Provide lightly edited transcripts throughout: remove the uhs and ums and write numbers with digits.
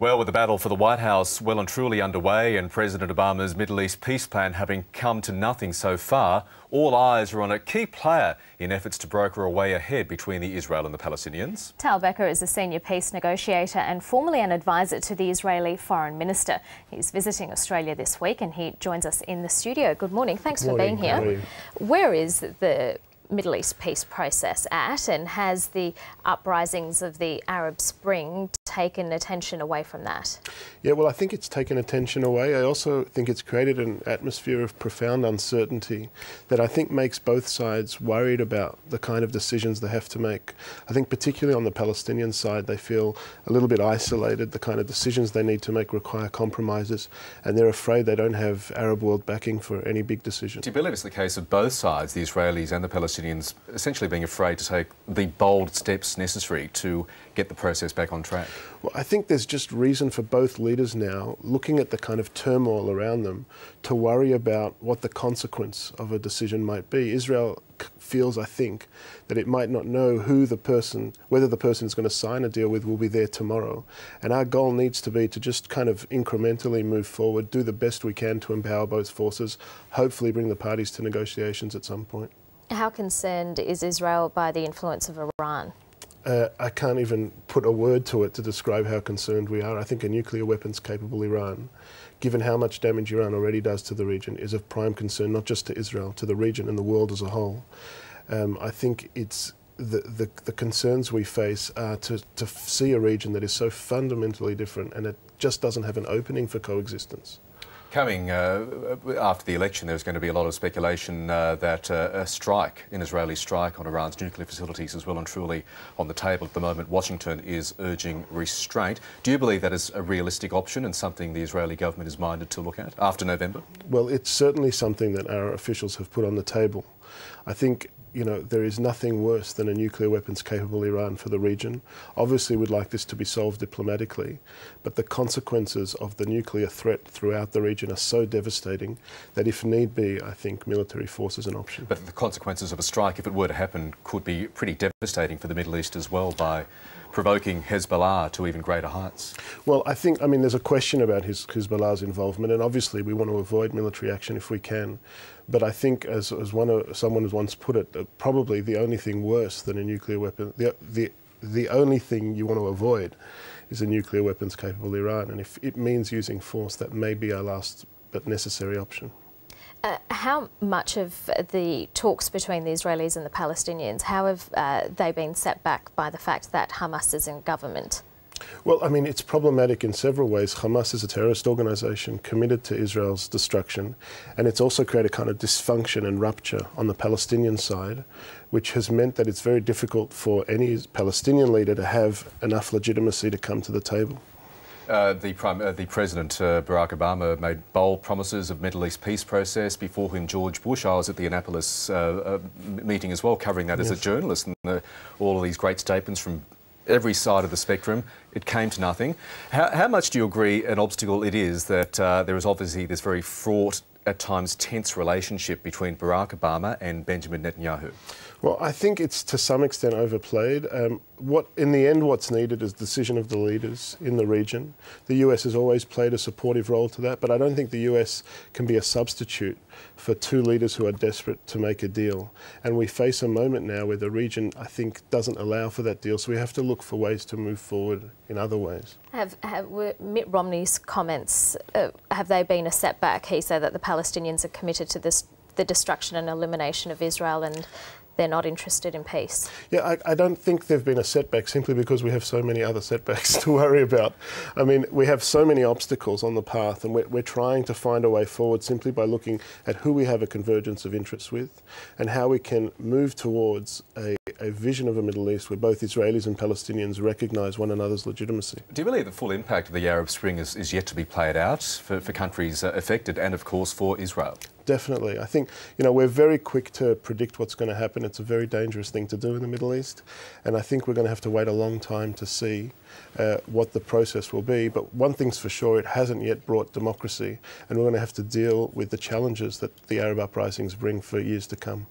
Well, with the battle for the White House well and truly underway and President Obama's Middle East peace plan having come to nothing so far, all eyes are on a key player in efforts to broker a way ahead between the Israel and the Palestinians. Tal Becker is a senior peace negotiator and formerly an advisor to the Israeli Foreign Minister. He's visiting Australia this week and he joins us in the studio. Good morning. Thanks for being here. How are you? Where is the Middle East peace process at, and has the uprisings of the Arab Spring taken attention away from that? Yeah, well, I think it's taken attention away. I also think it's created an atmosphere of profound uncertainty that I think makes both sides worried about the kind of decisions they have to make. I think particularly on the Palestinian side, they feel a little bit isolated. The kind of decisions they need to make require compromises, and they're afraid they don't have Arab world backing for any big decision. Do you believe it's the case of both sides, the Israelis and the Palestinians, essentially being afraid to take the bold steps necessary to get the process back on track? Well, I think there's just reason for both leaders now, looking at the kind of turmoil around them, to worry about what the consequence of a decision might be. Israel feels, I think, that it might not know whether the person is going to sign a deal with will be there tomorrow. And our goal needs to be to just kind of incrementally move forward, do the best we can to empower both forces, hopefully bring the parties to negotiations at some point. How concerned is Israel by the influence of Iran? I can't even put a word to it to describe how concerned we are. I think a nuclear weapons capable Iran, given how much damage Iran already does to the region, is of prime concern, not just to Israel, to the region and the world as a whole. I think it's the concerns we face are to see a region that is so fundamentally different and it just doesn't have an opening for coexistence. Coming after the election, there's going to be a lot of speculation that a strike, an Israeli strike on Iran's nuclear facilities is well and truly on the table at the moment. Washington is urging restraint. Do you believe that is a realistic option and something the Israeli government is minded to look at after November? Well, it's certainly something that our officials have put on the table. I think, you know, there is nothing worse than a nuclear weapons capable Iran for the region. Obviously, we'd like this to be solved diplomatically, but the consequences of the nuclear threat throughout the region are so devastating that if need be, I think military force is an option. But the consequences of a strike, if it were to happen, could be pretty devastating for the Middle East as well, by provoking Hezbollah to even greater heights. Well, I mean, there's a question about Hezbollah's involvement, and obviously we want to avoid military action if we can. But I think, as someone has once put it, probably the only thing worse than a nuclear weapon, the only thing you want to avoid is a nuclear weapons capable Iran. And if it means using force, that may be our last but necessary option. How much of the talks between the Israelis and the Palestinians, how have they been set back by the fact that Hamas is in government? Well, I mean, it's problematic in several ways. Hamas is a terrorist organisation committed to Israel's destruction, and it's also created kind of dysfunction and rupture on the Palestinian side, which has meant that it's very difficult for any Palestinian leader to have enough legitimacy to come to the table. The President, Barack Obama, made bold promises of Middle East peace process. Before him, George Bush. I was at the Annapolis meeting as well, covering that as a journalist, and all of these great statements from every side of the spectrum. It came to nothing. How much do you agree an obstacle it is that there is obviously this very fraught, at times tense relationship between Barack Obama and Benjamin Netanyahu? Well, I think it's to some extent overplayed. In the end, what's needed is the decision of the leaders in the region. The US has always played a supportive role to that, but I don't think the US can be a substitute for two leaders who are desperate to make a deal. And we face a moment now where the region, I think, doesn't allow for that deal, so we have to look for ways to move forward in other ways. Were Mitt Romney's comments, have they been a setback? He said that the Palestinians are committed to the destruction and elimination of Israel, and they're not interested in peace. Yeah, I don't think they've been a setback simply because we have so many other setbacks to worry about. I mean, we have so many obstacles on the path, and we're trying to find a way forward simply by looking at who we have a convergence of interests with and how we can move towards a vision of a Middle East where both Israelis and Palestinians recognise one another's legitimacy. Do you believe the full impact of the Arab Spring is yet to be played out for countries affected and, of course, for Israel? Definitely. I think, you know, we're very quick to predict what's going to happen. It's a very dangerous thing to do in the Middle East. And I think we're going to have to wait a long time to see what the process will be. But one thing's for sure, it hasn't yet brought democracy. And we're going to have to deal with the challenges that the Arab uprisings bring for years to come.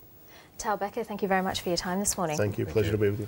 Tal Becker, thank you very much for your time this morning. Thank you. Pleasure to be with you.